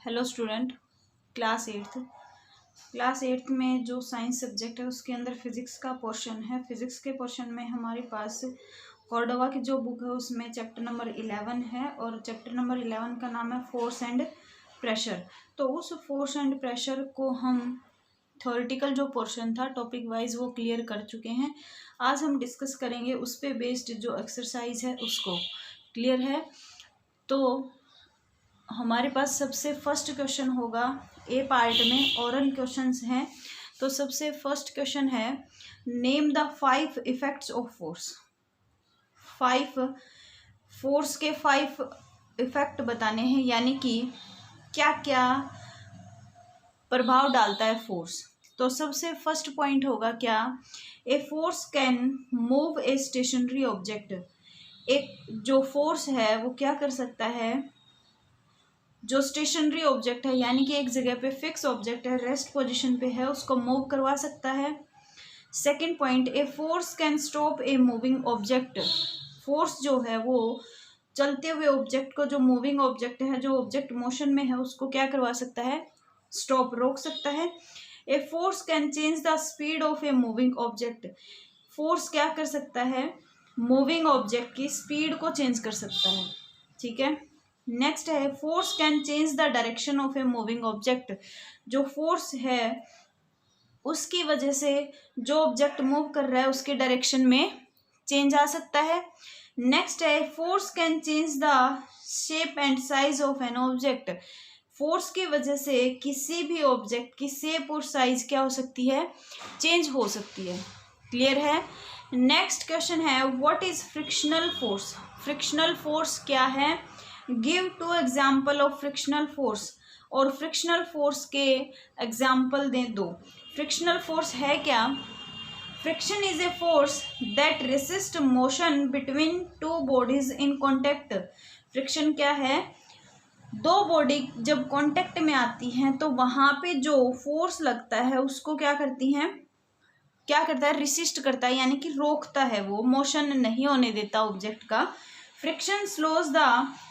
Hello student, class eighth में जो science subject है उसके अंदर फिजिक्स का पोर्शन है। फिजिक्स के पोर्शन में हमारे पास कॉर्डोवा की जो बुक है उसमें चैप्टर नंबर 11 है और चैप्टर नंबर 11 का नाम है फोर्स एंड प्रेशर। तो उस फोर्स एंड प्रेशर को हम थ्योरेटिकल जो पोर्शन था टॉपिक वाइज वो क्लियर कर चुके हैं। आज हम डिस्कस करेंगे उस पे बेस्ड जो एक्सरसाइज है उसको। क्लियर है? तो हमारे पास सबसे फर्स्ट क्वेश्चन होगा, ए पार्ट में ओरल क्वेश्चंस हैं। तो सबसे फर्स्ट क्वेश्चन है, name the 5 effects of force. 5 force के 5 इफेक्ट बताने हैं, यानी कि क्या क्या प्रभाव डालता है फोर्स। तो सबसे फर्स्ट पॉइंट होगा क्या, a force can move a stationary object. एक जो फोर्स है वो क्या कर सकता है, जो स्टेशनरी ऑब्जेक्ट है यानी कि एक जगह पे फिक्स ऑब्जेक्ट है, रेस्ट पोजीशन पे है, उसको मूव करवा सकता है। Second point, a force can stop a moving object. Force जो है वो चलते हुए ऑब्जेक्ट को, जो मूविंग ऑब्जेक्ट है, जो ऑब्जेक्ट मोशन में है, उसको क्या करवा सकता है, स्टॉप, रोक सकता है। A force can change the speed of a moving object. Force क्या कर सकता है, मूविंग ऑब्जेक्ट की स्पीड को चेंज कर सकता है। ठीक है। नेक्स्ट है, force can change the direction of a moving object. जो फोर्स है उसकी वजह से जो ऑब्जेक्ट मूव कर रहा है उसके डायरेक्शन में चेंज आ सकता है। नेक्स्ट है, force can change the shape and size of an object. Force की वजह से किसी भी ऑब्जेक्ट की शेप और साइज क्या हो सकती है, चेंज हो सकती है। क्लियर है? नेक्स्ट क्वेश्चन है, what is frictional force. Frictional force क्या है, give 2 example of frictional force. और फ्रिक्शनल फोर्स के एग्जाम्पल दें 2। फ्रिक्शनल फोर्स है क्या, friction is a force that resist motion between 2 bodies in contact. Friction क्या है, 2 बॉडी जब कॉन्टेक्ट में आती हैं तो वहां पे जो फोर्स लगता है उसको क्या करती हैं, क्या करता है, रिसिस्ट करता है, यानी कि रोकता है, वो मोशन नहीं होने देता ऑब्जेक्ट का। Friction slows the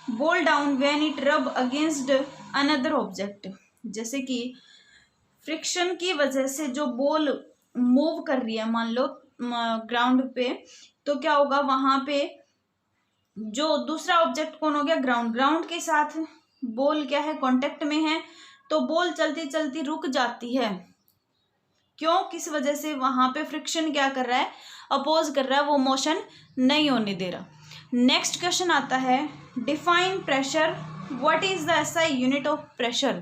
ball down when it रब अगेंस्ट अनदर ऑब्जेक्ट। जैसे कि फ्रिक्शन की वजह से जो बॉल मूव कर रही है, मान लो ग्राउंड पे, तो क्या होगा, वहां पे जो दूसरा ऑब्जेक्ट कौन हो गया, ग्राउंड के साथ बॉल क्या है, कांटेक्ट में है, तो बॉल चलती चलती रुक जाती है। क्यों, किस वजह से, वहां पे फ्रिक्शन क्या कर रहा है, अपोज कर रहा है, वो मोशन नहीं होने दे रहा। नेक्स्ट क्वेश्चन आता है, define pressure. What is the SI unit of pressure.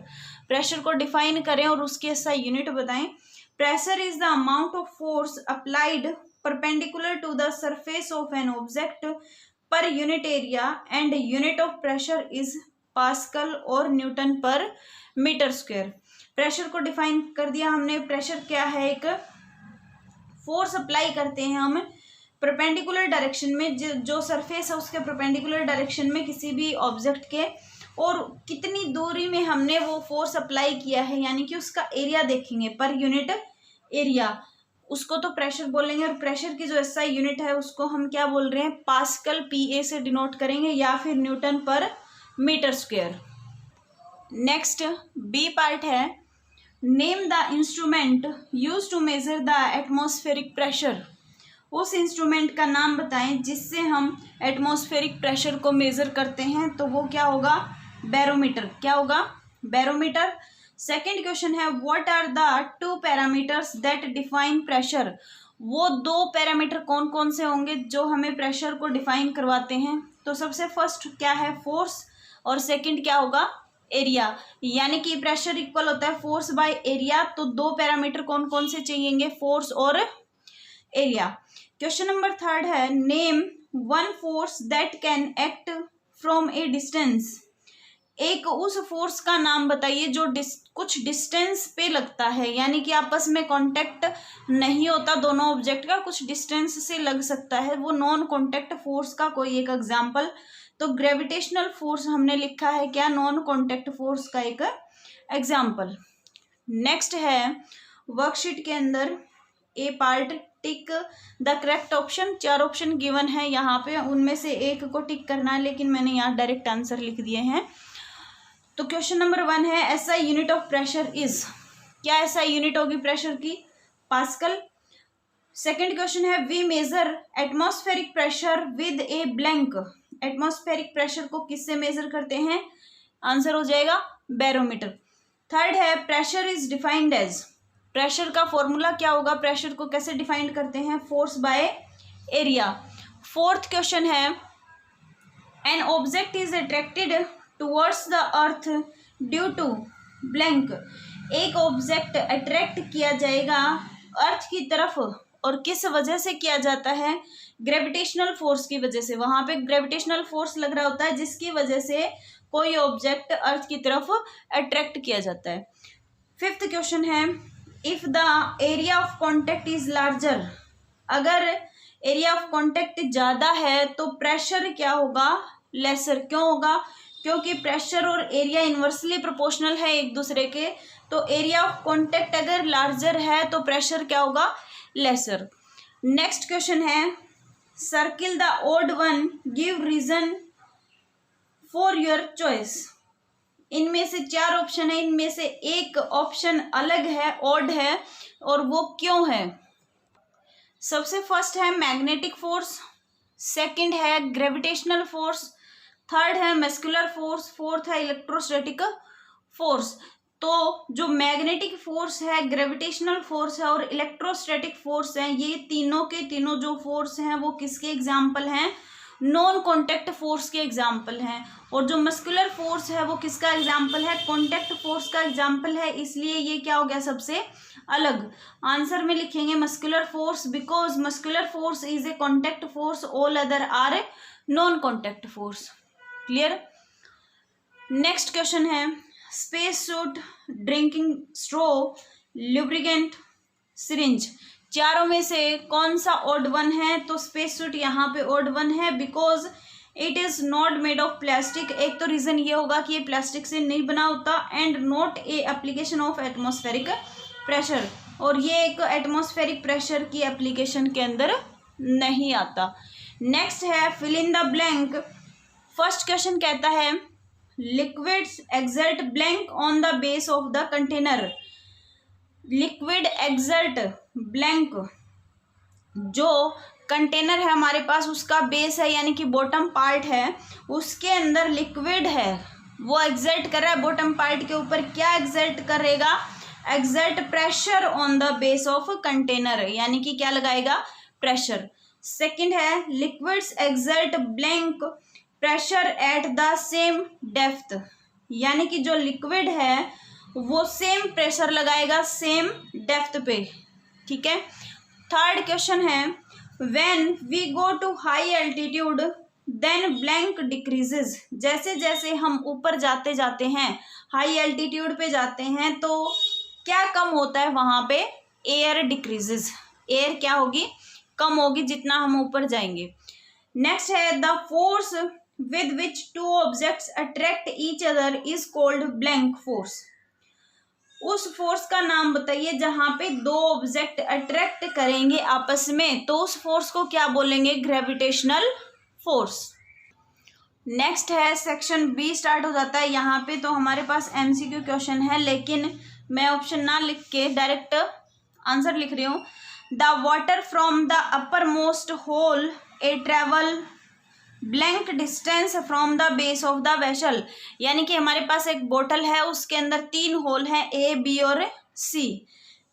Pressure को डिफाइन करें और उसकी एसआई यूनिट बताएं। Pressure is the amount of force applied perpendicular to the surface of an object per unit area and unit of pressure is pascal और newton पर metre square. Pressure को define कर दिया हमने। प्रेशर क्या है, एक फोर्स अप्लाई करते हैं हम परपेंडिकुलर डायरेक्शन में, जो सरफेस है उसके परपेंडिकुलर डायरेक्शन में किसी भी ऑब्जेक्ट के, और कितनी दूरी में हमने वो फोर्स अप्लाई किया है, यानी कि उसका एरिया देखेंगे, पर यूनिट एरिया, उसको तो प्रेशर बोलेंगे। और प्रेशर की जो एसआई यूनिट है उसको हम क्या बोल रहे हैं, पास्कल, पीए से डिनोट करेंगे, या फिर न्यूटन पर metre square. Next B part है, name the instrument use to measure the atmospheric pressure. उस इंस्ट्रूमेंट का नाम बताएं जिससे हम एटमॉस्फेरिक प्रेशर को मेजर करते हैं। तो वो क्या होगा, बैरोमीटर। क्या होगा, बैरोमीटर। सेकंड क्वेश्चन है, what are the 2 parameters that define pressure. वो 2 पैरामीटर कौन कौन से होंगे जो हमें प्रेशर को डिफाइन करवाते हैं। तो सबसे फर्स्ट क्या है, फोर्स, और सेकंड क्या होगा, एरिया। यानी कि प्रेशर इक्वल होता है फोर्स बाय एरिया। तो 2 पैरामीटर कौन कौन से चाहिएंगे, फोर्स और एरिया। क्वेश्चन नंबर 3 है, name 1 force that can act from A distance. एक उस फोर्स का नाम बताइए जो कुछ डिस्टेंस पे लगता है, यानी कि आपस में कांटेक्ट नहीं होता दोनों ऑब्जेक्ट का, कुछ डिस्टेंस से लग सकता है, वो नॉन कांटेक्ट फोर्स का कोई एक एग्जांपल। तो ग्रेविटेशनल फोर्स हमने लिखा है क्या, नॉन कांटेक्ट फोर्स का एक एग्जांपल। नेक्स्ट है, वर्कशीट के अंदर A part, tick the correct option. 4 option given है यहाँ पे, उनमें से एक को टिक करना है, लेकिन मैंने यहाँ डायरेक्ट आंसर लिख दिए हैं। तो क्वेश्चन नंबर 1 है SI unit of pressure is, क्या एसआई यूनिट होगी प्रेशर की? पास्कल। सेकंड क्वेश्चन है we measure atmospheric pressure with a blank, atmospheric pressure को किससे मेजर करते हैं? आंसर हो जाएगा बैरोमीटर। थर्ड है pressure is defined as, pressure का फॉर्मूला क्या होगा? प्रेशर को कैसे डिफाइंड करते हैं? Force by area. Fourth question है an object is attracted towards the earth due to blank, एक ऑब्जेक्ट अट्रैक्ट किया जाएगा अर्थ की तरफ और किस वजह से किया जाता है? ग्रेविटेशनल फोर्स की वजह से। वहां पे ग्रेविटेशनल फोर्स लग रहा होता है जिसकी वजह से कोई ऑब्जेक्ट अर्थ की तरफ अट्रैक्ट किया जाता है। फिफ्थ क्वेश्चन है if the area of contact is larger, अगर एरिया ऑफ कॉन्टेक्ट ज्यादा है तो प्रेशर क्या होगा? लेसर। क्यों होगा? क्योंकि प्रेशर और एरिया इनवर्सली प्रोपोर्शनल है एक दूसरे के, तो एरिया ऑफ कॉन्टेक्ट अगर लार्जर है तो प्रेशर क्या होगा? लेसर। नेक्स्ट क्वेश्चन है circle the odd one, give reason for your choice. इनमें से 4 ऑप्शन है, इनमें से एक ऑप्शन अलग है, ऑड है, और वो क्यों है? सबसे फर्स्ट है मैग्नेटिक फोर्स, सेकंड है ग्रेविटेशनल फोर्स, थर्ड है मस्कुलर फोर्स, फोर्थ है इलेक्ट्रोस्टैटिक फोर्स। तो जो मैग्नेटिक फोर्स है, ग्रेविटेशनल फोर्स है और इलेक्ट्रोस्टैटिक फोर्स है, ये तीनों के तीनों जो फोर्स हैं वो किसके एग्जाम्पल हैं? नॉन कॉन्टेक्ट फोर्स के एग्जाम्पल हैं। और जो मस्कुलर फोर्स है वो किसका एग्जाम्पल है? कॉन्टेक्ट फोर्स का एग्जाम्पल है, इसलिए ये क्या हो गया? सबसे अलग। आंसर में लिखेंगे muscular force because muscular force is a contact force, all other are a non contact force. Clear? Next question है space suit, drinking straw, lubricant, syringe, चारों में से कौन सा ऑड वन है? तो स्पेस सूट यहाँ पे ऑड वन है because it is not made of plastic. एक तो रीजन ये होगा कि ये प्लास्टिक से नहीं बना होता, and not a application of atmospheric pressure, और ये एक एटमॉस्फेरिक प्रेशर की एप्लीकेशन के अंदर नहीं आता। नेक्स्ट है fill in the blank. First question कहता है liquids exert blank on the base of the container. Liquid exert blank, जो कंटेनर है हमारे पास उसका बेस है यानी कि बॉटम पार्ट है, उसके अंदर लिक्विड है, वो एक्सर्ट कर रहा है बॉटम पार्ट के ऊपर। क्या एक्सर्ट करेगा? Exert pressure on the base of container, यानी कि क्या लगाएगा? प्रेशर। सेकंड है liquids exert blank pressure at the same depth, यानी कि जो लिक्विड है वो सेम प्रेशर लगाएगा सेम डेप्थ पे। ठीक है। थर्ड क्वेश्चन है when we go to high altitude then blank decreases. जैसे जैसे हम ऊपर जाते जाते हैं, हाई एल्टीट्यूड पे जाते हैं, तो क्या कम होता है वहां पे? Air decreases. एयर क्या होगी? कम होगी जितना हम ऊपर जाएंगे। नेक्स्ट है the force with which two objects attract each other is called blank force। उस फोर्स का नाम बताइए जहां पे दो ऑब्जेक्ट अट्रैक्ट करेंगे आपस में, तो उस फोर्स को क्या बोलेंगे? Gravitational force. नेक्स्ट है सेक्शन बी स्टार्ट हो जाता है। यहाँ पे तो हमारे पास एमसीक्यू क्वेश्चन है, लेकिन मैं ऑप्शन ना लिख के डायरेक्ट आंसर लिख रही हूँ। The water from the upper most hole a travel blank distance from the base of the vessel, यानी कि हमारे पास एक बोतल है, उसके अंदर 3 होल हैं, ए बी और सी।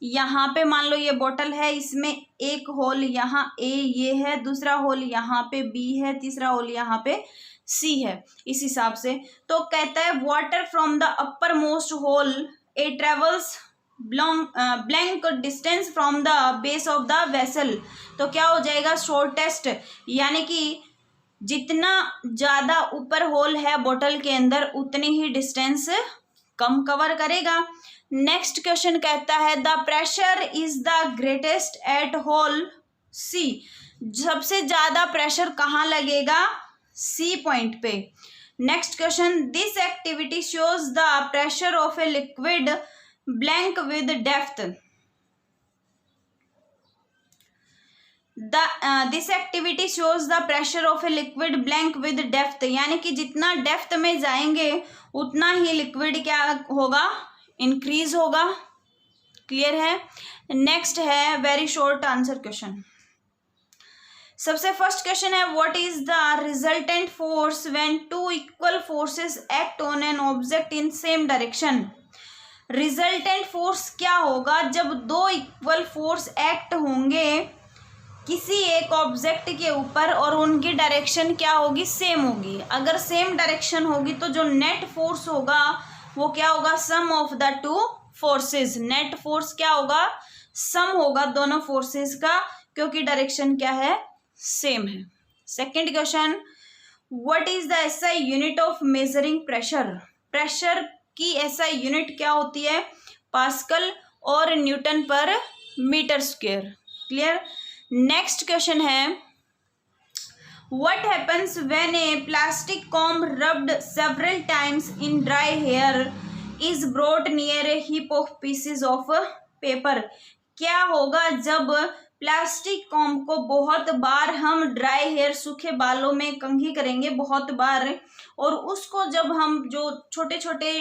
यहाँ पे मान लो ये बोतल है, इसमें एक होल यहाँ ए ये है, दूसरा होल यहाँ पे बी है, तीसरा होल यहाँ पे सी है। इस हिसाब से तो कहता है water from the upper most hole a travels blank distance from the base of the vessel. तो क्या हो जाएगा? शॉर्टेस्ट, यानी कि जितना ज्यादा ऊपर होल है बोतल के अंदर उतनी ही डिस्टेंस कम कवर करेगा। नेक्स्ट क्वेश्चन कहता है the pressure is the greatest at hole C. सबसे ज्यादा प्रेशर कहाँ लगेगा? सी पॉइंट पे। Next question this activity shows the pressure of a liquid blank with depth. This activity shows the pressure of a liquid blank with depth, यानी कि जितना depth में जाएंगे उतना ही लिक्विड क्या होगा, इंक्रीज होगा। क्लियर है। नेक्स्ट है वेरी शॉर्ट आंसर क्वेश्चन। सबसे फर्स्ट क्वेश्चन है what is the resultant force when two equal forces act on an object in same direction. Resultant force क्या होगा जब दो इक्वल फोर्स एक्ट होंगे किसी एक ऑब्जेक्ट के ऊपर और उनकी डायरेक्शन क्या होगी, सेम होगी। अगर सेम डायरेक्शन होगी तो जो नेट फोर्स होगा वो क्या होगा, sum of the two forces. Net force क्या होगा, सम होगा दोनों फोर्सेस का, क्योंकि डायरेक्शन क्या है, सेम है। Second question, what is the SI unit of measuring pressure. Pressure की एसआई यूनिट क्या होती है, पास्कल और न्यूटन पर metre square. Clear. Next question है what happens when a plastic comb rubbed several times in dry hair is brought near a heap of pieces of paper. क्या होगा जब प्लास्टिक कॉम्ब को बहुत बार हम ड्राई हेयर, सूखे बालों में कंघी करेंगे बहुत बार, और उसको जब हम जो छोटे छोटे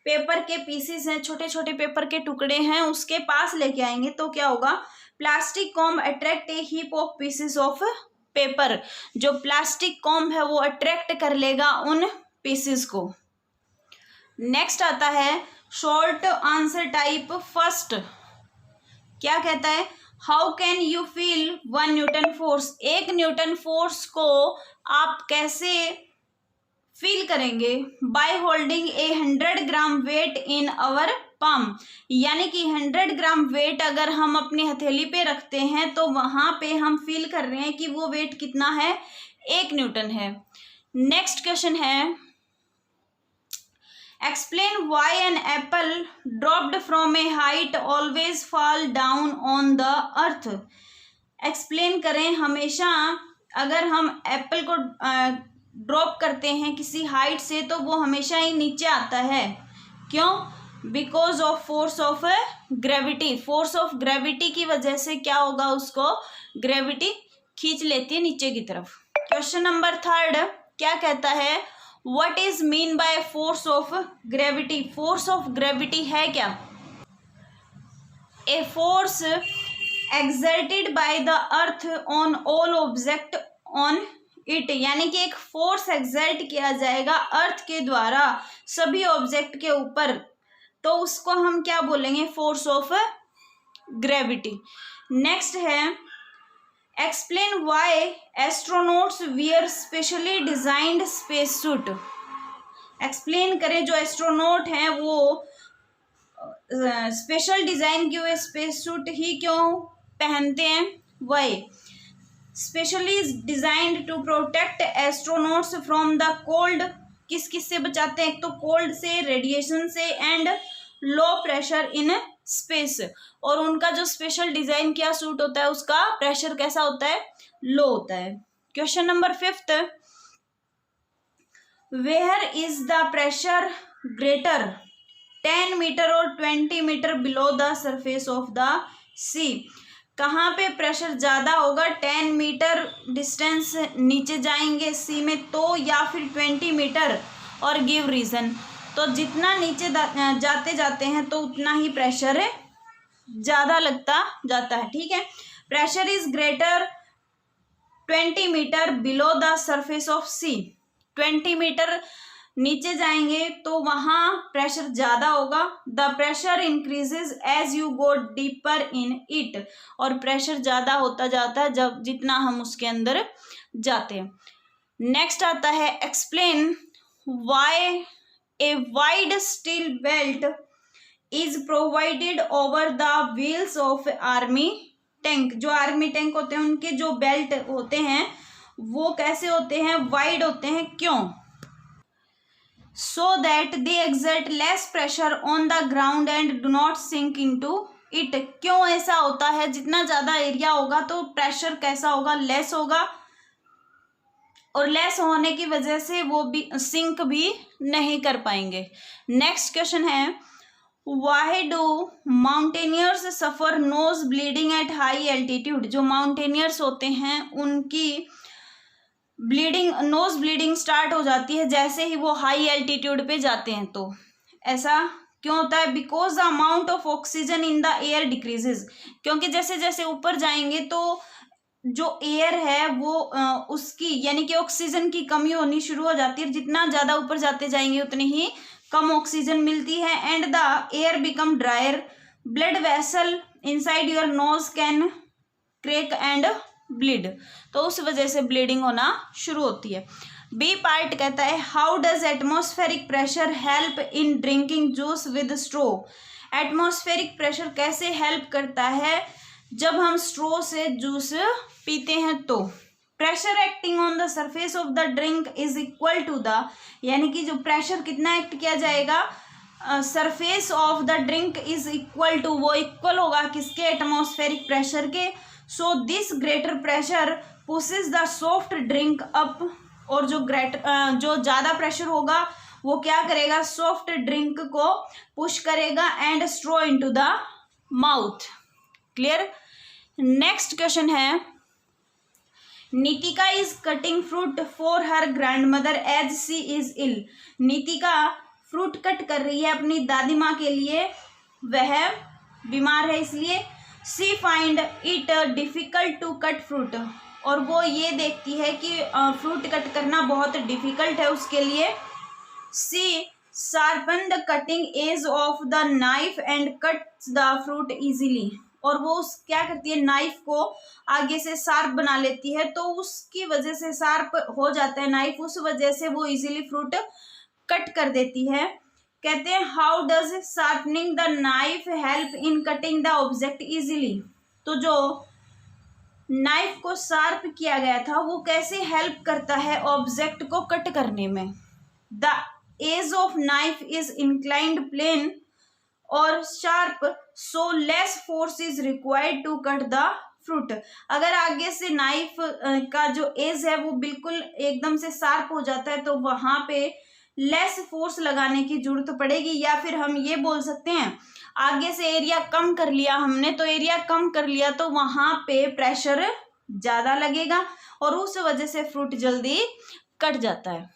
पेपर के पीसेस हैं, छोटे छोटे पेपर के टुकड़े हैं, उसके पास लेके आएंगे तो क्या होगा, plastic comb attract A heap of pieces of paper. जो प्लास्टिक कॉम्ब है वो अट्रैक्ट कर लेगा उन पीसेस को। नेक्स्ट आता है शॉर्ट आंसर टाइप। फर्स्ट क्या कहता है, how can you feel 1 Newton force. 1 Newton force को आप कैसे फील करेंगे, by holding A 100 gram weight in our palm. यानी कि 100 ग्राम वेट अगर हम अपनी हथेली पे रखते हैं तो वहां पे हम फील कर रहे हैं कि वो वेट कितना है, 1 न्यूटन है। नेक्स्ट क्वेश्चन है explain why an apple dropped from a height always fall down on the earth. Explain करें, हमेशा अगर हम एप्पल को ड्रॉप करते हैं किसी हाइट से तो वो हमेशा ही नीचे आता है। क्यों, because of force of gravity. Force of gravity की वजह से क्या होगा, उसको ग्रेविटी खींच लेती है नीचे की तरफ। क्वेश्चन नंबर 3 क्या कहता है, what is mean by force of gravity. Force of gravity है क्या, a force exerted by the earth on all object on it. यानी कि एक फोर्स एक्सर्ट किया जाएगा अर्थ के द्वारा सभी ऑब्जेक्ट के ऊपर, तो उसको हम क्या बोलेंगे, फोर्स ऑफ ग्रेविटी। नेक्स्ट है explain Y astronauts wear specially designed space suit. Explain करें जो एस्ट्रोनॉट हैं वो स्पेशल डिजाइन किए हुए स्पेस सूट ही क्यों पहनते हैं। Why specially designed to protect astronauts from the cold. किस किस से बचाते हैं, एक तो कोल्ड से, रेडिएशन से, and low pressure in space. और उनका जो स्पेशल डिजाइन किया सूट होता है उसका प्रेशर कैसा होता है, लो होता है। Question number 5 where is the pressure greater, 10 metre और 20 metre below the surface of the sea. कहाँ पे प्रेशर ज़्यादा होगा, 10 मीटर डिस्टेंस नीचे जाएंगे सी में तो, या फिर 20 मीटर, और गिव रीज़न। तो जितना नीचे जाते जाते हैं तो उतना ही प्रेशर ज़्यादा लगता जाता है। ठीक है, pressure is greater 20 metre below the surface of sea. 20 metre नीचे जाएंगे तो वहाँ प्रेशर ज़्यादा होगा। The pressure increases as you go deeper in it. और प्रेशर ज़्यादा होता जाता है जब जितना हम उसके अंदर जाते हैं। नेक्स्ट आता है explain Y a wide steel belt is provided over the wheels of army tank. जो आर्मी टैंक होते हैं उनके जो बेल्ट होते हैं वो कैसे होते हैं, वाइड होते हैं। क्यों, so that they exert less pressure on the ground and do not sink into it. क्यों ऐसा होता है, जितना ज़्यादा एरिया होगा तो प्रेशर कैसा होगा, लेस होगा, और लेस होने की वजह से वो भी सिंक भी नहीं कर पाएंगे। नेक्स्ट क्वेश्चन है why do mountaineers suffer nose bleeding at high altitude? जो माउंटेनियर्स होते हैं उनकी नोज ब्लीडिंग स्टार्ट हो जाती है जैसे ही वो हाई एल्टीट्यूड पे जाते हैं। तो ऐसा क्यों होता है? Because the amount of oxygen in the air decreases, क्योंकि जैसे जैसे ऊपर जाएंगे तो जो एयर है वो उसकी यानी कि ऑक्सीजन की कमी होनी शुरू हो जाती है। जितना ज़्यादा ऊपर जाते जाएंगे उतनी ही कम ऑक्सीजन मिलती है। And the air become dryer, blood vessel inside your nose can crack and bleed, तो उस वजह से ब्लीडिंग होना शुरू होती है। बी पार्ट कहता है how does atmospheric pressure help in drinking juice with straw? Atmospheric pressure कैसे हेल्प करता है जब हम स्ट्रो से जूस पीते हैं? तो pressure acting on the surface of the drink is equal to the, यानी कि जो प्रेशर कितना एक्ट किया जाएगा surface of the drink is equal to, वो इक्वल होगा किसके? एटमॉस्फेरिक प्रेशर के। So this greater pressure pushes the soft drink up, और जो ज़्यादा प्रेशर होगा वो क्या करेगा? सॉफ्ट ड्रिंक को पुश करेगा and straw into the mouth. Clear? Next question है Nitika is cutting fruit for her grand mother as she is ill. Nitika fruit cut कर रही है अपनी दादी माँ के लिए, वह बीमार है इसलिए। C find it difficult to cut fruit, और वो ये देखती है कि फ्रूट कट करना बहुत डिफिकल्ट है उसके लिए। C sharpen the cutting edge of the knife and cuts the fruit easily, और वो क्या करती है? नाइफ को आगे से शार्प बना लेती है, तो उसकी वजह से शार्प हो जाता है नाइफ, उस वजह से वो इजीली फ्रूट कट कर देती है। कहते हैं how does sharpening the knife help in cutting the object easily? तो जो नाइफ को शार्प किया गया था वो कैसे हेल्प करता है ऑब्जेक्ट को कट करने में? The edge of knife is inclined plane और sharp, so less force is required to cut the fruit. अगर आगे से नाइफ का जो एज है वो बिल्कुल एकदम से शार्प हो जाता है तो वहां पे लेस फोर्स लगाने की जरूरत पड़ेगी, या फिर हम ये बोल सकते हैं आगे से एरिया कम कर लिया हमने, तो एरिया कम कर लिया तो वहां पे प्रेशर ज्यादा लगेगा और उस वजह से फ्रूट जल्दी कट जाता है।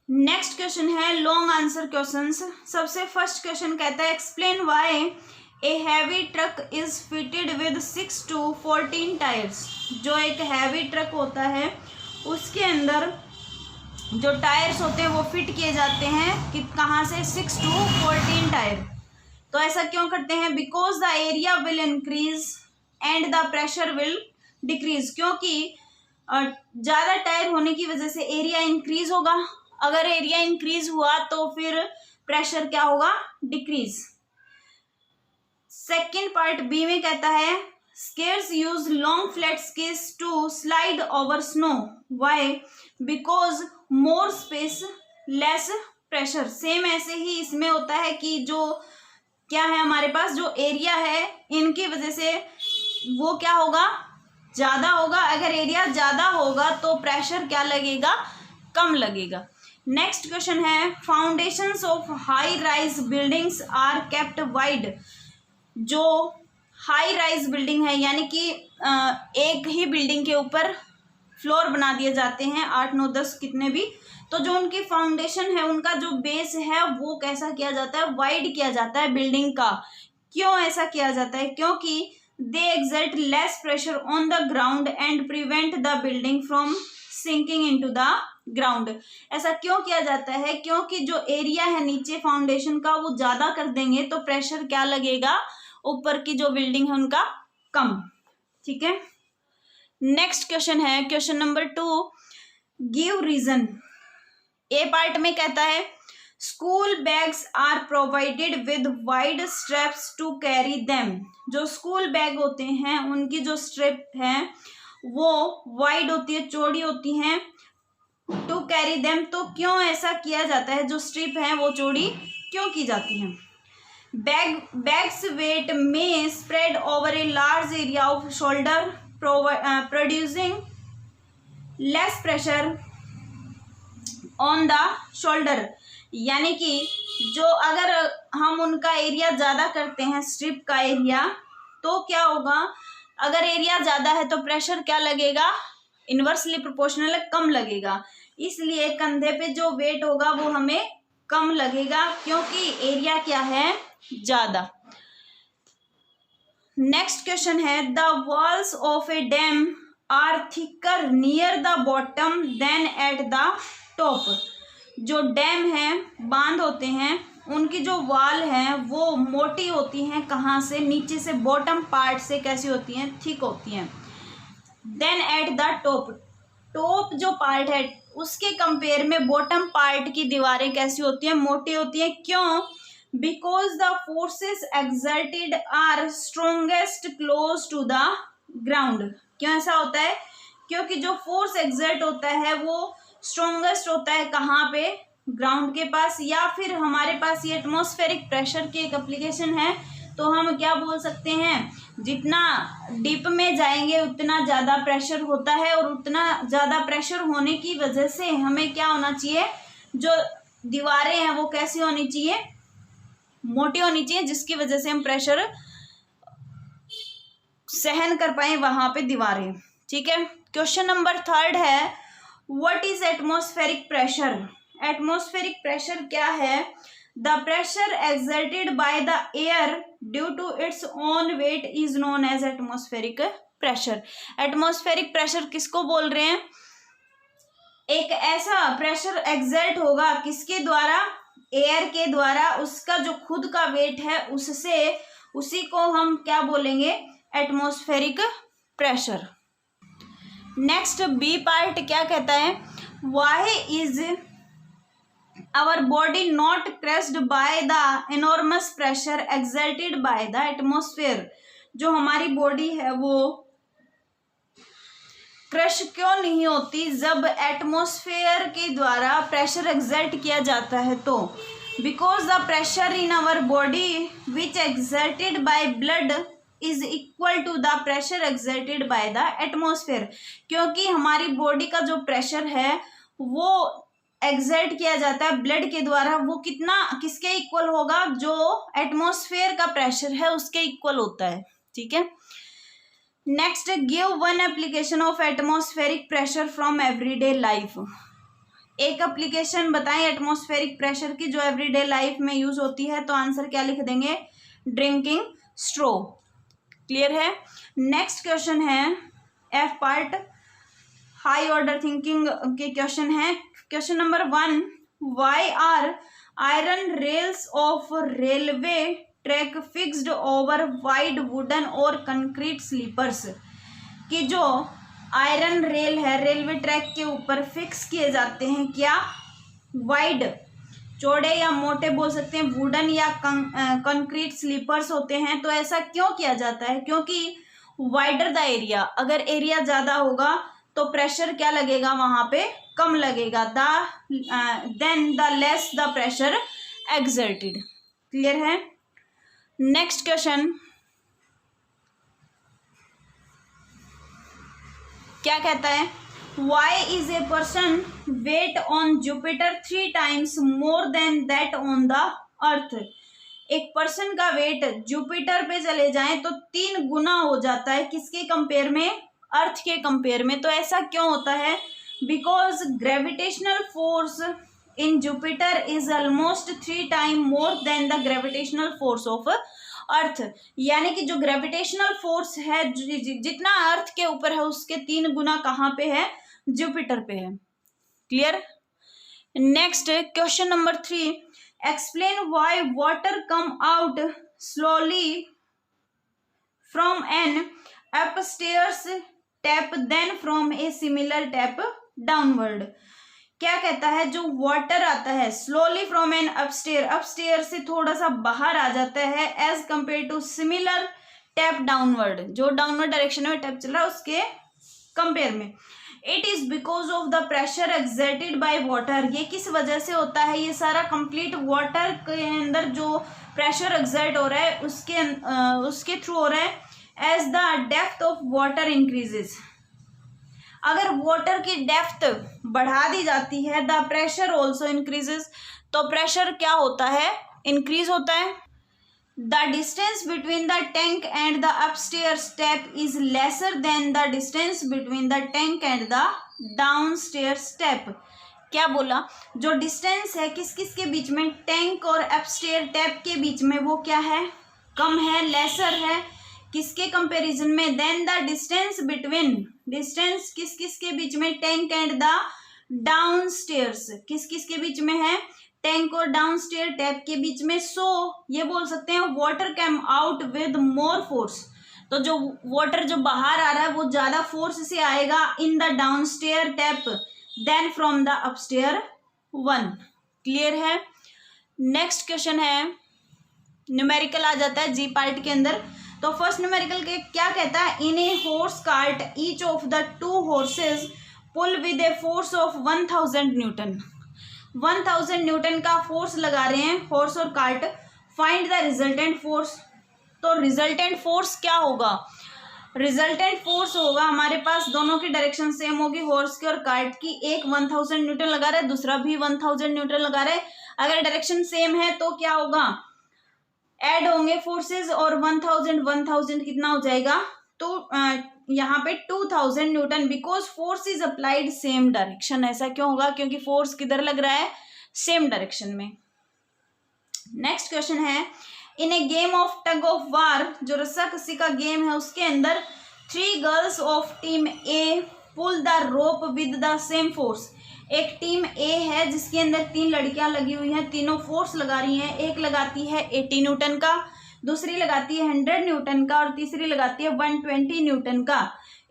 नेक्स्ट क्वेश्चन है लॉन्ग आंसर क्वेश्चंस। सबसे फर्स्ट क्वेश्चन कहता है explain why a heavy truck is fitted with 6 to 14 tyres. जो एक हैवी ट्रक होता है उसके अंदर जो टायर्स होते हैं वो फिट किए जाते हैं कि कहाँ से? 6 to 14 टायर। तो ऐसा क्यों करते हैं? Because the area will increase and the pressure will decrease, क्योंकि ज़्यादा टायर होने की वजह से एरिया इंक्रीज होगा। अगर एरिया इंक्रीज हुआ तो फिर प्रेशर क्या होगा? डिक्रीज। सेकेंड पार्ट बी में कहता है skiers use long flat skates to slide over snow. Why? Because more space less pressure. Same ऐसे ही इसमें होता है कि जो क्या है हमारे पास जो एरिया है इनकी वजह से वो क्या होगा? ज़्यादा होगा। अगर एरिया ज़्यादा होगा तो प्रेशर क्या लगेगा? कम लगेगा। नेक्स्ट क्वेश्चन है foundations of high rise buildings are kept wide. जो हाई राइज बिल्डिंग है यानी कि एक ही बिल्डिंग के ऊपर फ्लोर बना दिए जाते हैं 8, 9, 10 कितने भी, तो जो उनकी फाउंडेशन है उनका जो बेस है वो कैसा किया जाता है? वाइड किया जाता है बिल्डिंग का। क्यों ऐसा किया जाता है? क्योंकि they exert less pressure on the ground and prevent the building from sinking into the ground. ऐसा क्यों किया जाता है? क्योंकि जो एरिया है नीचे फाउंडेशन का वो ज़्यादा कर देंगे तो प्रेशर क्या लगेगा? ऊपर की जो बिल्डिंग है उनका कम। ठीक है। नेक्स्ट क्वेश्चन है question number 2 give reason. A part में कहता है school bags are provided with wide straps to carry them. जो स्कूल बैग होते हैं उनकी जो स्ट्रिप है वो वाइड होती है, चौड़ी होती हैं, टू कैरी देम। तो क्यों ऐसा किया जाता है? जो स्ट्रिप है वो चौड़ी क्यों की जाती है? बैग्स वेट में spread over a large area off shoulder producing less pressure on the shoulder. यानी कि जो अगर हम उनका एरिया ज़्यादा करते हैं स्ट्रिप का एरिया, तो क्या होगा, अगर एरिया ज़्यादा है तो प्रेशर क्या लगेगा, इन्वर्सली प्रोपोर्शनल है, कम लगेगा। इसलिए कंधे पे जो वेट होगा वो हमें कम लगेगा क्योंकि एरिया क्या है, ज़्यादा। नेक्स्ट क्वेश्चन है the walls of a dam are thicker near the bottom than at the top. जो डैम है, बांध होते हैं, उनकी जो वॉल है वो मोटी होती हैं, कहाँ से, नीचे से, बॉटम पार्ट से कैसी होती हैं, थिक होती हैं। Then at the top, top जो पार्ट है उसके कंपेयर में बॉटम पार्ट की दीवारें कैसी होती हैं, मोटी होती हैं। क्यों? Because the forces exerted are strongest close to the ground. क्यों ऐसा होता है? क्योंकि जो फोर्स एक्सर्ट होता है वो स्ट्रोंगेस्ट होता है कहाँ पे, ग्राउंड के पास। या फिर हमारे पास ये एटमॉस्फेरिक प्रेशर की एक एप्लीकेशन है, तो हम क्या बोल सकते हैं, जितना डीप में जाएंगे उतना ज़्यादा प्रेशर होता है, और उतना ज़्यादा प्रेशर होने की वजह से हमें क्या होना चाहिए, जो दीवारें हैं वो कैसी होनी चाहिए, मोटी होनी चाहिए, जिसकी वजह से हम प्रेशर सहन कर पाए वहां पे दीवारें। ठीक है। क्वेश्चन नंबर 3 है what is atmospheric pressure. Atmospheric pressure क्या है? The pressure exerted by the air due to its own weight is known as atmospheric pressure. Atmospheric pressure किसको बोल रहे हैं? एक ऐसा प्रेशर एक्सर्ट होगा किसके द्वारा, एयर के द्वारा, उसका जो खुद का वेट है उससे, उसी को हम क्या बोलेंगे, atmospheric pressure. Next B part क्या कहता है, why is our body not crushed by the enormous pressure exerted by the atmosphere. जो हमारी बॉडी है वो क्रश क्यों नहीं होती जब एटमॉस्फेयर के द्वारा प्रेशर एक्सर्ट किया जाता है? तो because the pressure in our body which exerted by blood is equal to the pressure exerted by the atmosphere. क्योंकि हमारी बॉडी का जो प्रेशर है वो एक्सर्ट किया जाता है ब्लड के द्वारा, वो कितना, किसके इक्वल होगा, जो एटमॉस्फेयर का प्रेशर है उसके इक्वल होता है। ठीक है। Next, give one application of atmospheric pressure from everyday life. एक एप्लीकेशन बताएं एटमॉस्फेरिक प्रेशर की जो एवरीडे लाइफ में यूज होती है। तो आंसर क्या लिख देंगे, ड्रिंकिंग स्ट्रॉ। क्लियर है। नेक्स्ट क्वेश्चन है F part, high order thinking के क्वेश्चन है। Question number 1, why are iron rails of railway track fixed over wide wooden और कंक्रीट स्लीपर्स। कि जो आयरन रेल है रेलवे ट्रैक के ऊपर फिक्स किए जाते हैं, क्या, वाइड, चौड़े या मोटे बोल सकते हैं, वुडन या कंक्रीट स्लीपर्स होते हैं। तो ऐसा क्यों किया जाता है? क्योंकि वाइडर द एरिया, अगर एरिया ज़्यादा होगा तो प्रेशर क्या लगेगा, वहाँ पे कम लगेगा, then the less the pressure exerted. Clear है। नेक्स्ट क्वेश्चन क्या कहता है, why is a person weight on Jupiter 3 times more than that on the earth. एक पर्सन का वेट जुपिटर पे चले जाएं तो 3 गुना हो जाता है, किसके कंपेयर में, अर्थ के कंपेयर में। तो ऐसा क्यों होता है? Because gravitational force in Jupiter is almost 3 times more then the gravitational force of earth. यानी कि जो ग्रेविटेशनल फोर्स है जितना अर्थ के ऊपर है उसके 3 गुना कहाँ पे है, जुपिटर पे है। Clear. Next question number 3, explain why water come out slowly from an upstairs tap than from a similar tap downward. क्या कहता है, जो वाटर आता है slowly from an upstair, upstair से थोड़ा सा बाहर आ जाता है, as compare to similar tap downward, जो डाउनवर्ड डायरेक्शन में टैप चल रहा है उसके कंपेयर में। It is because of the pressure exerted by water. ये किस वजह से होता है? ये सारा कंप्लीट वाटर के अंदर जो प्रेशर एक्सर्ट हो रहा है उसके थ्रू हो रहा है। As the depth of water increases, अगर वाटर की डेप्थ बढ़ा दी जाती है, द प्रेशर ऑल्सो इंक्रीजेस, तो प्रेशर क्या होता है, इंक्रीज होता है। The distance between the tank and the upstair step is lesser than the distance between the tank and the downstair step. क्या बोला, जो डिस्टेंस है किस किस के बीच में, टैंक और अपस्टेयर टैप के बीच में, वो क्या है, कम है, लेसर है। किसके कंपैरिजन में, then the distance between, distance किस किस के बीच में, टैंक एंड द डाउनस्टेयर्स, किस किस के बीच में है, टैंक और डाउनस्टेयर टैप के बीच में। सो ये बोल सकते हैं water came out with more force, तो जो वाटर जो बाहर आ रहा है वो ज्यादा फोर्स से आएगा in the downstair tap than from the upstair one. Clear है। नेक्स्ट क्वेश्चन है, न्यूमेरिकल आ जाता है जी पार्ट के अंदर। तो फर्स्ट न्यूमेरिकल के क्या कहता है, in a horse cart each of the two horses pull with a force of 1000 newton. 1000 newton का फोर्स लगा रहे हैं हॉर्स और cart, find the resultant force. तो रिजल्टेंट फोर्स क्या होगा, रिजल्टेंट फोर्स होगा हमारे पास, दोनों की डायरेक्शन सेम होगी, हॉर्स की और कार्ट की। एक 1000 न्यूटन लगा रहा है, दूसरा भी 1000 न्यूटन लगा रहा है। अगर डायरेक्शन सेम है तो क्या होगा, ऐड होंगे फोर्सेस और 1000 कितना हो जाएगा, तो यहाँ पे 2000 newton, because force is applied same direction. ऐसा क्यों होगा, क्योंकि फोर्स किधर लग रहा है, सेम डायरेक्शन में। नेक्स्ट क्वेश्चन है, in a game of tug of war, जो रस्सा कस्सी का गेम है उसके अंदर 3 girls of team A pull the rope with the same force. एक टीम ए है जिसके अंदर 3 लड़कियां लगी हुई हैं, तीनों फोर्स लगा रही हैं। एक लगाती है 80 न्यूटन का, दूसरी लगाती है 100 न्यूटन का और तीसरी लगाती है 120 न्यूटन का।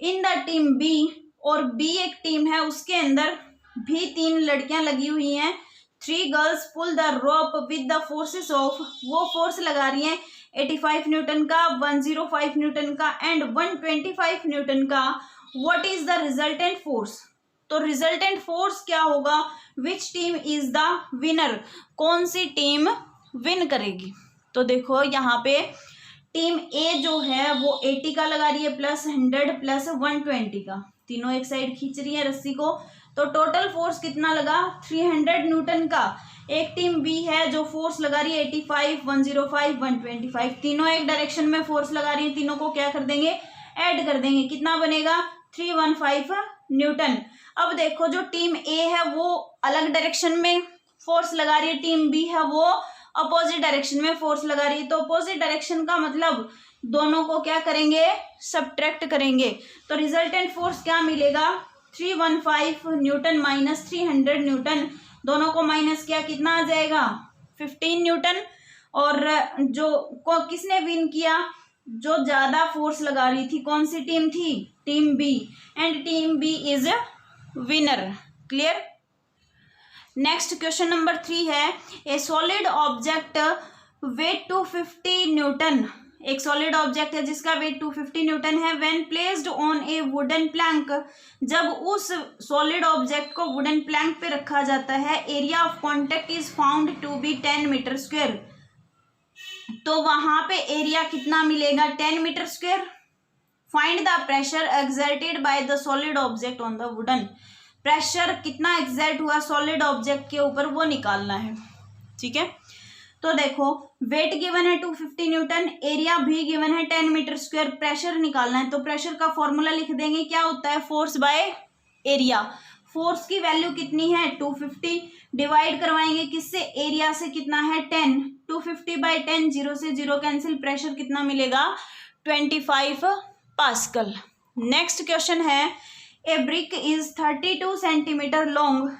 इन द टीम बी, और बी एक टीम है उसके अंदर भी 3 लड़कियां लगी हुई हैं। 3 girls pull the rope with the forces of, वो फोर्स लगा रही हैं 85 न्यूटन का, 105 न्यूटन का एंड 125 न्यूटन का। What is the resultant force. तो रिजल्टेंट फोर्स क्या होगा, which team is the winner, कौन सी टीम विन करेगी। तो देखो यहाँ पे टीम ए जो है वो 80 का लगा रही है प्लस 100 प्लस 120 का, तीनों एक साइड खींच रही है रस्सी को, तो टोटल फोर्स कितना लगा, 300 न्यूटन का। एक टीम बी है जो फोर्स लगा रही है 85, 105, 125, तीनों एक डायरेक्शन में फोर्स लगा रही है, तीनों को क्या कर देंगे, ऐड कर देंगे, कितना बनेगा, 315 न्यूटन। अब देखो जो टीम ए है वो अलग डायरेक्शन में फोर्स लगा रही है, टीम बी है वो अपोजिट डायरेक्शन में फोर्स लगा रही है। तो अपोजिट डायरेक्शन का मतलब दोनों को क्या करेंगे, सब्ट्रैक्ट करेंगे। तो रिजल्टेंट फोर्स क्या मिलेगा, 315 न्यूटन माइनस 300 न्यूटन, दोनों को माइनस किया, कितना आ जाएगा, 15 न्यूटन। और जो को किसने विन किया, जो ज्यादा फोर्स लगा रही थी, कौन सी टीम थी, team B, and team B is winner. Clear. Next question number 3 है, a solid object weight 250 newton. एक सॉलिड ऑब्जेक्ट है जिसका वेट 250 न्यूटन है। When placed on a wooden plank, जब उस सॉलिड ऑब्जेक्ट को वुडन प्लैंक पे रखा जाता है, area of contact is found to be 10 metre square. तो वहां पे एरिया कितना मिलेगा, 10 metre square. Find the pressure exerted by the solid object on the wooden. Pressure कितना एक्सर्ट हुआ सॉलिड ऑब्जेक्ट के ऊपर वो निकालना है। ठीक है, तो देखो वेट गिवन है 250 न्यूटन, एरिया भी गिवन है 10 मीटर स्क्वायर, प्रेशर निकालना है। तो प्रेशर का फॉर्मूला लिख देंगे, क्या होता है, फोर्स बाय एरिया। फोर्स की वैल्यू कितनी है, 250, डिवाइड करवाएंगे किससे, एरिया से, कितना है 10, 250 बाई 10, 0 से 0 कैंसिल, प्रेशर कितना मिलेगा, 25 पास्कल। नेक्स्ट क्वेश्चन है, ए ब्रिक इज 32 सेंटीमीटर लॉन्ग।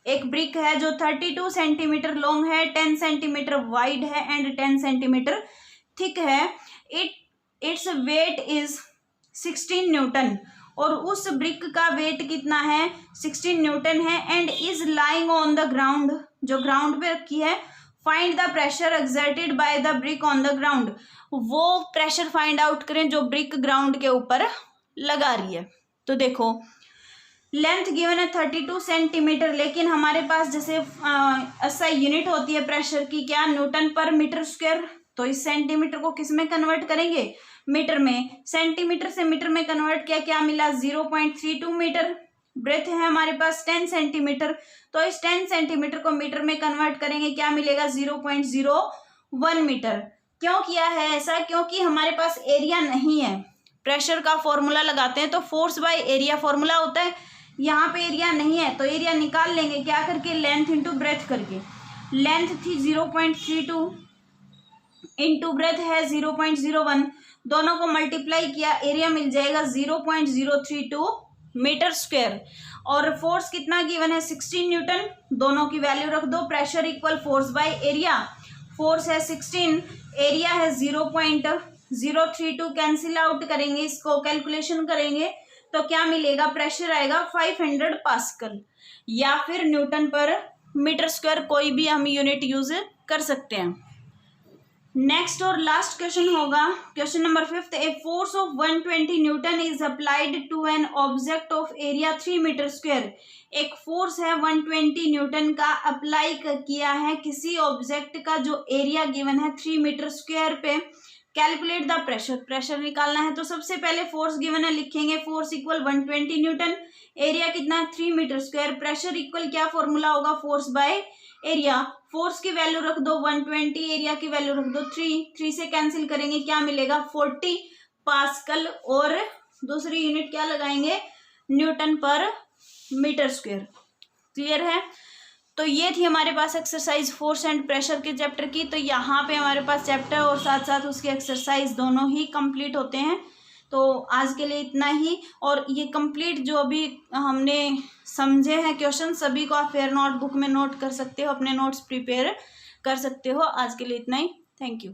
एक ब्रिक है जो 32 सेंटीमीटर लॉन्ग है, 10 सेंटीमीटर वाइड है एंड 10 सेंटीमीटर थिक है। इट्स वेट इज 16 न्यूटन, और उस ब्रिक का वेट कितना है, 16 न्यूटन है, and is lying on the ground, जो ग्राउंड पे रखी है। Find the pressure exerted by the brick on the ground. वो प्रेशर फाइंड आउट करें जो ब्रिक ग्राउंड के ऊपर लगा रही है। तो देखो लेंथ गिवन है 32 सेंटीमीटर, लेकिन हमारे पास जैसे एसआई यूनिट होती है प्रेशर की, क्या, न्यूटन पर मीटर स्क्वायर। तो इस सेंटीमीटर को किस में कन्वर्ट करेंगे, मीटर में। सेंटीमीटर से मीटर में कन्वर्ट किया, क्या मिला, 0.32 मीटर। ब्रेथ है हमारे पास 10 सेंटीमीटर, तो इस 10 सेंटीमीटर को मीटर में कन्वर्ट करेंगे, क्या मिलेगा 0.01 मीटर। क्यों किया है ऐसा, क्योंकि हमारे पास एरिया नहीं है। प्रेशर का फॉर्मूला लगाते हैं तो फोर्स बाय एरिया फॉर्मूला होता है, यहाँ पे एरिया नहीं है तो एरिया निकाल लेंगे क्या करके, लेंथ इंटू ब्रेथ करके। लेंथ थी 0.32 इंटू ब्रेथ है 0.01, दोनों को मल्टीप्लाई किया, एरिया मिल जाएगा 0.032 मीटर स्क्वायर। और फोर्स कितना गिवन है 16 न्यूटन, दोनों की वैल्यू रख दो। Pressure equal force by area, force है 16, एरिया है 0.032, कैंसिल आउट करेंगे, इसको कैलकुलेशन करेंगे तो क्या मिलेगा, प्रेशर आएगा 500 पास्कल या फिर न्यूटन पर मीटर स्क्वायर, कोई भी हम यूनिट यूज कर सकते हैं। नेक्स्ट और लास्ट क्वेश्चन होगा question number 5। A force of 120 newton is applied to an object of area 3 metre square. एक फोर्स है 120 न्यूटन का अप्लाई किया है किसी ऑब्जेक्ट का जो एरिया गिवन है 3 मीटर स्क्वायर पे। कैलकुलेट द प्रेशर, प्रेशर निकालना है तो सबसे पहले फोर्स गिवन है, लिखेंगे फोर्स इक्वल 120 न्यूटन, एरिया कितना है 3 मीटर स्क्वायर, प्रेशर इक्वल क्या फॉर्मूला होगा, फोर्स बाय एरिया। फोर्स की वैल्यू रख दो 120, एरिया की वैल्यू रख दो 3 से कैंसिल करेंगे, क्या मिलेगा 40 पास्कल, और दूसरी यूनिट क्या लगाएंगे, न्यूटन पर मीटर स्क्वायर। क्लियर है। तो ये थी हमारे पास एक्सरसाइज फोर्स एंड प्रेशर के चैप्टर की। तो यहाँ पे हमारे पास चैप्टर और साथ साथ उसके एक्सरसाइज दोनों ही कंप्लीट होते हैं। तो आज के लिए इतना ही, और ये कंप्लीट जो भी हमने समझे हैं क्वेश्चन सभी को आप फेयर नोटबुक में नोट कर सकते हो, अपने नोट्स प्रिपेयर कर सकते हो। आज के लिए इतना ही, थैंक यू।